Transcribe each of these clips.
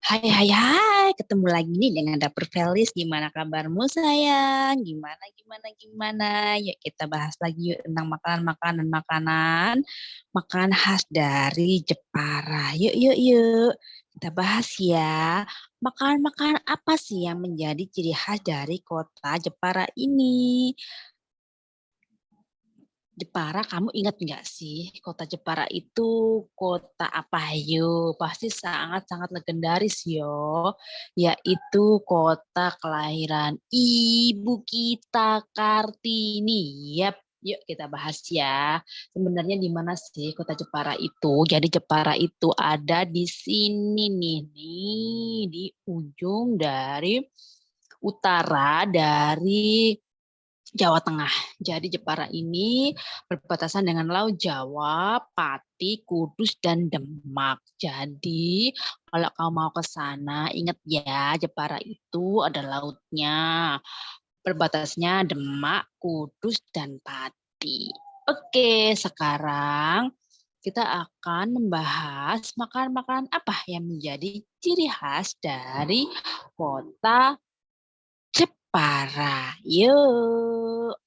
Hai, ketemu lagi nih dengan Dapur Felis. Gimana kabarmu sayang? Gimana? Yuk kita bahas lagi yuk tentang makanan khas dari Jepara. Yuk. Kita bahas ya. Makanan-makanan apa sih yang menjadi ciri khas dari kota Jepara ini? Jepara, kamu ingat nggak sih kota Jepara itu kota apa? Yo, pasti sangat-sangat legendaris yo, yaitu kota kelahiran ibu kita Kartini. Yap, yuk kita bahas ya. Sebenarnya di mana sih kota Jepara itu? Jadi Jepara itu ada di sini nih di ujung dari utara dari Jawa Tengah. Jadi Jepara ini berbatasan dengan Laut Jawa, Pati, Kudus, dan Demak. Jadi kalau kamu mau ke sana, ingat ya Jepara itu ada lautnya. Berbatasnya Demak, Kudus, dan Pati. Oke, sekarang kita akan membahas makanan-makanan apa yang menjadi ciri khas dari kota Jepara. Yuk.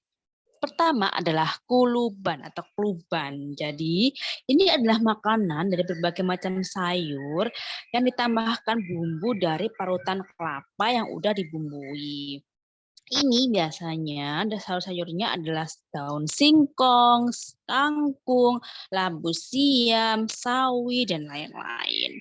Pertama adalah kuluban atau kluban. Jadi, ini adalah makanan dari berbagai macam sayur yang ditambahkan bumbu dari parutan kelapa yang udah dibumbui. Ini biasanya sayur-sayurnya adalah daun singkong, kangkung, labu siam, sawi, dan lain-lain.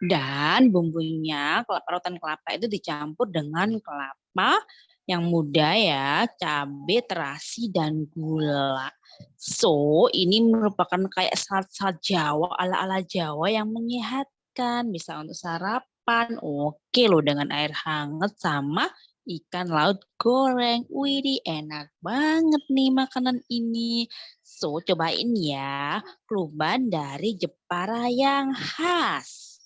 Dan bumbunya, parutan kelapa itu dicampur dengan kelapa yang muda ya, cabai, terasi, dan gula. So, ini merupakan kayak salad Jawa, ala-ala Jawa yang menyehatkan. Bisa untuk sarapan, oke loh dengan air hangat sama ikan laut goreng. Widih, enak banget nih makanan ini. So, cobain ya, kluban dari Jepara yang khas.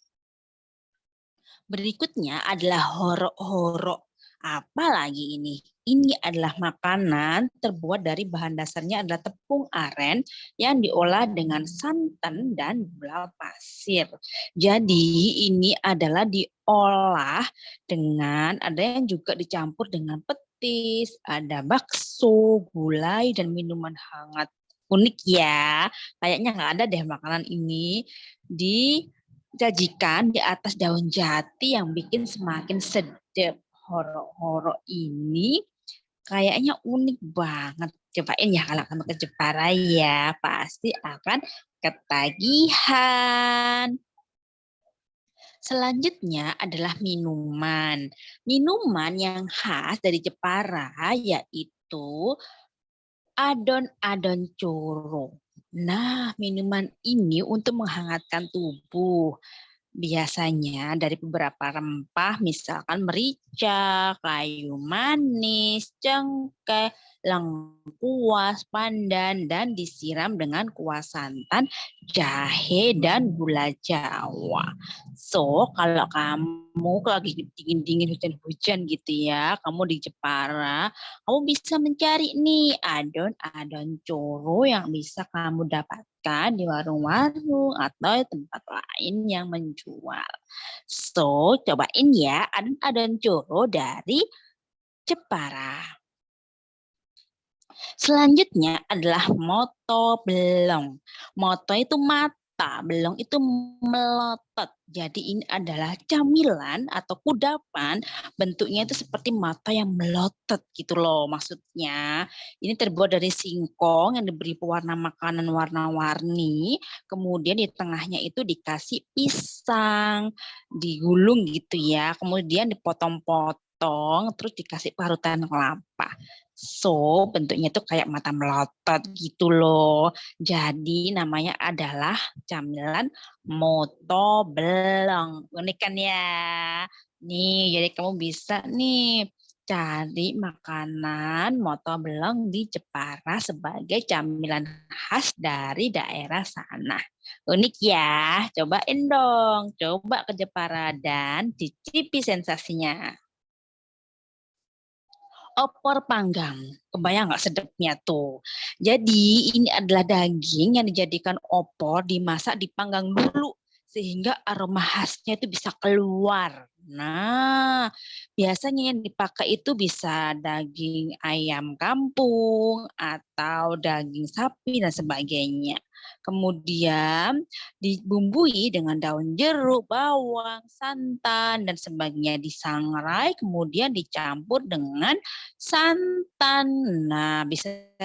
Berikutnya adalah horo-horo. Apa lagi ini? Ini adalah makanan terbuat dari bahan dasarnya adalah tepung aren yang diolah dengan santan dan gula pasir. Jadi ini adalah diolah dengan ada yang juga dicampur dengan petis, ada bakso, gulai, dan minuman hangat. Unik ya, kayaknya nggak ada deh makanan ini di jajikan di atas daun jati yang bikin semakin sedap. Horo-horo ini kayaknya unik banget. Cobain ya kalau kamu ke Jepara ya, pasti akan ketagihan. Selanjutnya adalah minuman. Minuman yang khas dari Jepara yaitu adon-adon coro. Nah, minuman ini untuk menghangatkan tubuh. Biasanya dari beberapa rempah, misalkan merica, kayu manis, cengkeh, lengkuas, pandan, dan disiram dengan kuah santan, jahe, dan gula Jawa. So, kalau kamu lagi dingin-dingin hujan-hujan gitu ya, kamu di Jepara, kamu bisa mencari nih adon-adon coro yang bisa kamu dapatkan di warung-warung atau tempat lain yang menjual. So, cobain ya adon-adon coro dari Jepara. Selanjutnya adalah moto belong. Moto itu mata, belong itu melotot. Jadi ini adalah camilan atau kudapan, bentuknya itu seperti mata yang melotot gitu loh maksudnya. Ini terbuat dari singkong yang diberi pewarna makanan warna-warni, kemudian di tengahnya itu dikasih pisang, digulung gitu ya, kemudian dipotong-potong, terus dikasih parutan kelapa. So, bentuknya tuh kayak mata melotot gitu loh. Jadi namanya adalah camilan moto belong. Unik kan ya? Nih, jadi kamu bisa nih cari makanan moto belong di Jepara sebagai camilan khas dari daerah sana. Unik ya? Cobain dong. Coba ke Jepara dan cicipi sensasinya. Opor panggang. Kebayang nggak sedapnya tuh. Jadi ini adalah daging yang dijadikan opor, dimasak, dipanggang dulu sehingga aroma khasnya itu bisa keluar. Nah, biasanya yang dipakai itu bisa daging ayam kampung atau daging sapi dan sebagainya. Kemudian dibumbui dengan daun jeruk, bawang, santan, dan sebagainya. Disangrai, kemudian dicampur dengan santan. Nah,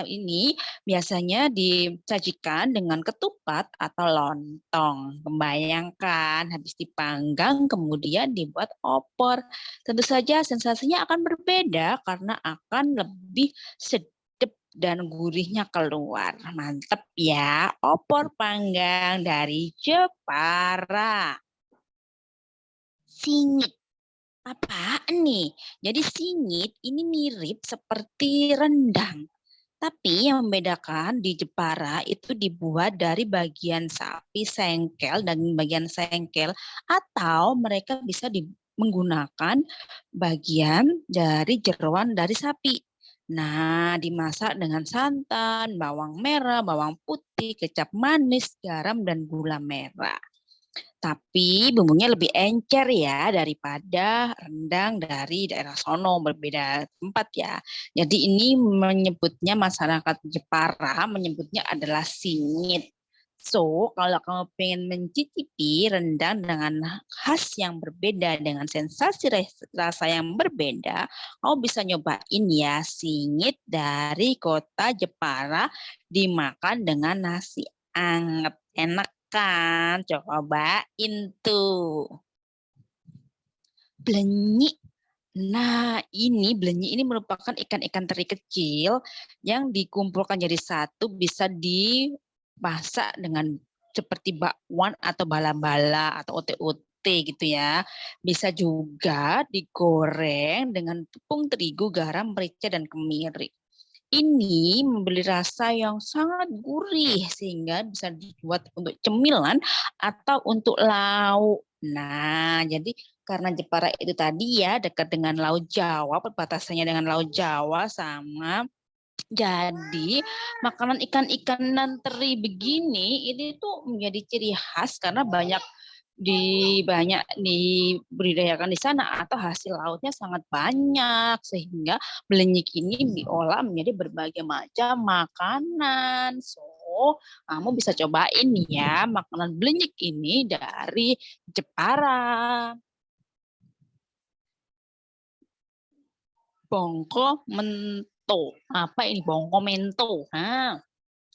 ini biasanya disajikan dengan ketupat atau lontong. Membayangkan habis dipanggang, kemudian dibuat opor. Tentu saja sensasinya akan berbeda karena akan lebih sedap dan gurihnya keluar. Mantap ya, opor panggang dari Jepara. Singit. Apaan nih? Jadi singit ini mirip seperti rendang. Tapi yang membedakan di Jepara itu dibuat dari bagian sapi sengkel, daging bagian sengkel, atau mereka bisa menggunakan bagian dari jeroan dari sapi. Nah, dimasak dengan santan, bawang merah, bawang putih, kecap manis, garam, dan gula merah. Tapi bumbunya lebih encer ya daripada rendang dari daerah sono, berbeda tempat ya. Jadi ini menyebutnya masyarakat Jepara menyebutnya adalah singit. So, kalau kamu pengen mencicipi rendang dengan khas yang berbeda, dengan sensasi rasa yang berbeda, kamu bisa nyobain ya singit dari kota Jepara dimakan dengan nasi anget. Enak kan? Cobain tuh. Blenyi. Nah, blenyi ini merupakan ikan-ikan teri kecil yang dikumpulkan jadi satu, bisa dimasak dengan seperti bakwan atau bala-bala atau ote-ote gitu ya. Bisa juga digoreng dengan tepung terigu, garam, merica, dan kemiri. Ini memberi rasa yang sangat gurih sehingga bisa dibuat untuk cemilan atau untuk lauk. Nah, jadi karena Jepara itu tadi ya dekat dengan Laut Jawa, perbatasannya dengan Laut Jawa sama, jadi makanan ikan-ikanan teri begini ini tuh menjadi ciri khas karena banyak dibudidayakan di sana atau hasil lautnya sangat banyak sehingga belenyik ini diolah menjadi berbagai macam makanan. So, kamu bisa cobain ya makanan belenyik ini dari Jepara. Bongko mento. Apa ini bongko mento?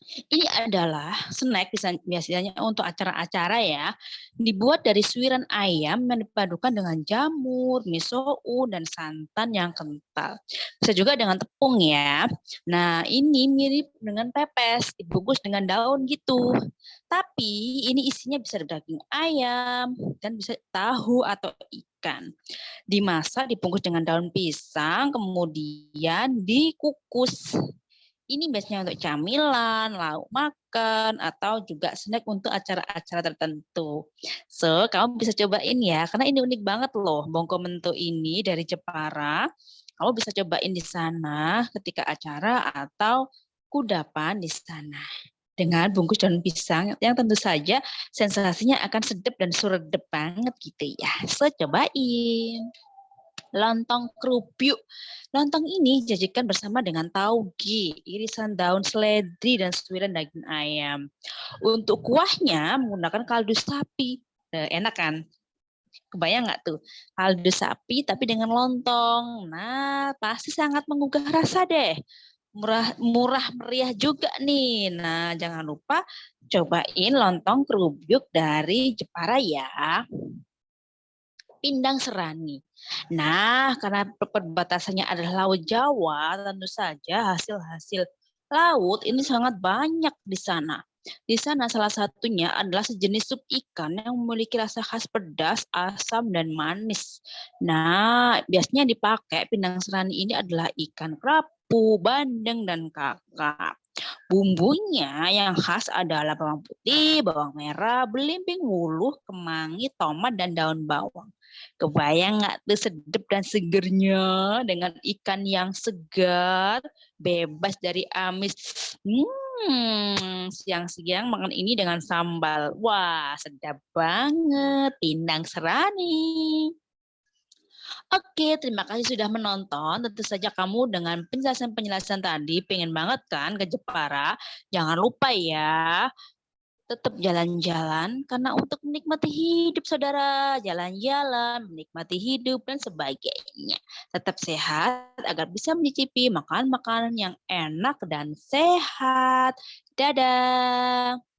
Ini adalah snack biasanya untuk acara-acara ya. Dibuat dari suiran ayam yang dipadukan dengan jamur, miso, dan santan yang kental. Bisa juga dengan tepung ya. Nah, ini mirip dengan pepes, dibungkus dengan daun gitu. Tapi ini isinya bisa daging ayam dan bisa tahu atau ikan. Dimasak, dibungkus dengan daun pisang, kemudian dikukus. Ini biasanya untuk camilan, lauk makan, atau juga snack untuk acara-acara tertentu. So, kamu bisa cobain ya, karena ini unik banget loh. Bongko mento ini dari Jepara. Kamu bisa cobain di sana ketika acara atau kudapan di sana. Dengan bungkus daun pisang yang tentu saja sensasinya akan sedap dan suredep banget gitu ya. So, cobain. Lontong kerupuk. Lontong ini disajikan bersama dengan tauge, irisan daun seledri, dan suiran daging ayam. Untuk kuahnya menggunakan kaldu sapi. Enak kan? Kebayang nggak tuh? Kaldu sapi tapi dengan lontong. Nah, pasti sangat menggugah rasa deh. Murah meriah juga nih. Nah, jangan lupa cobain lontong kerupuk dari Jepara ya. Pindang Serani. Nah, karena perbatasannya adalah Laut Jawa, tentu saja hasil-hasil laut ini sangat banyak di sana. Di sana salah satunya adalah sejenis sup ikan yang memiliki rasa khas pedas, asam, dan manis. Nah, biasanya dipakai pindang serani ini adalah ikan kerapu, bandeng, dan kakap. Bumbunya yang khas adalah bawang putih, bawang merah, belimbing wuluh, kemangi, tomat, dan daun bawang. Kebayang nggak tuh sedap dan segernya dengan ikan yang segar, bebas dari amis. Siang-siang makan ini dengan sambal. Wah, sedap banget. Pindang serani. Oke, terima kasih sudah menonton. Tentu saja kamu dengan penjelasan-penjelasan tadi pengen banget kan ke Jepara. Jangan lupa ya, tetap jalan-jalan karena untuk menikmati hidup saudara, jalan-jalan, menikmati hidup dan sebagainya. Tetap sehat agar bisa mencicipi makanan-makanan yang enak dan sehat. Dadah.